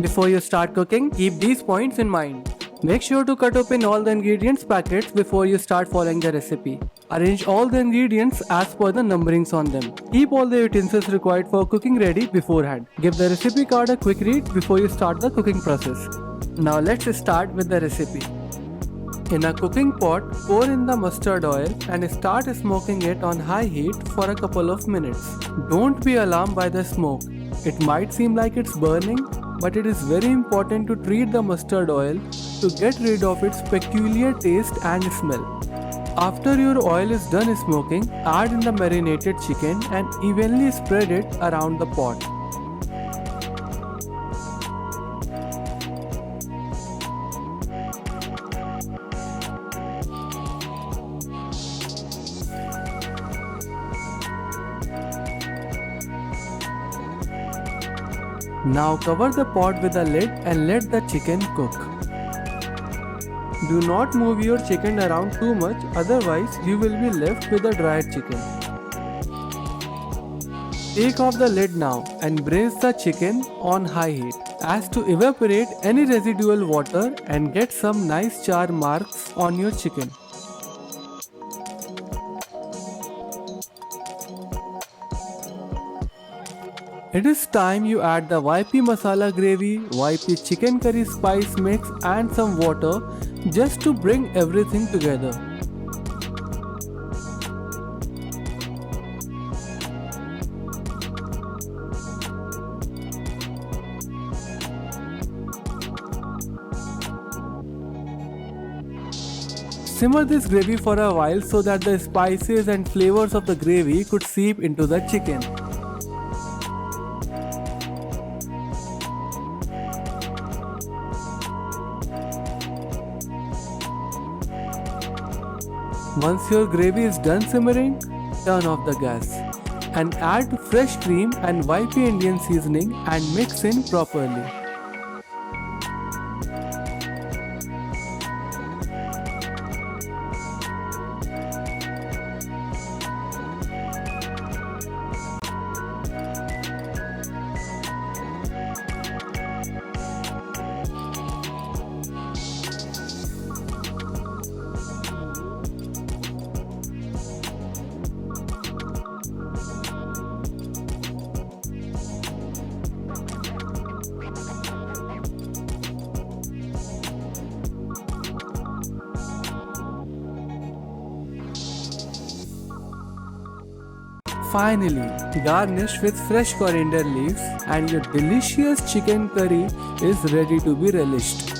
Before you start cooking, keep these points in mind. Make sure to cut open all the ingredients packets before you start following the recipe. Arrange all the ingredients as per the numberings on them. Keep all the utensils required for cooking ready beforehand. Give the recipe card a quick read before you start the cooking process. Now let's start with the recipe. In a cooking pot, pour in the mustard oil and start smoking it on high heat for a couple of minutes. Don't be alarmed by the smoke. It might seem like it's burning, but it is very important to treat the mustard oil to get rid of its peculiar taste and smell. After your oil is done smoking, add in the marinated chicken and evenly spread it around the pot. Now cover the pot with a lid and let the chicken cook. Do not move your chicken around too much, otherwise you will be left with a dried chicken. Take off the lid now and braise the chicken on high heat as to evaporate any residual water and get some nice char marks on your chicken. It is time you add the YP Masala Gravy, YP Chicken Curry Spice Mix and some water just to bring everything together. Simmer this gravy for a while so that the spices and flavors of the gravy could seep into the chicken. Once your gravy is done simmering, turn off the gas and add fresh cream and YP Indian seasoning and mix in properly. Finally, garnish with fresh coriander leaves and your delicious chicken curry is ready to be relished.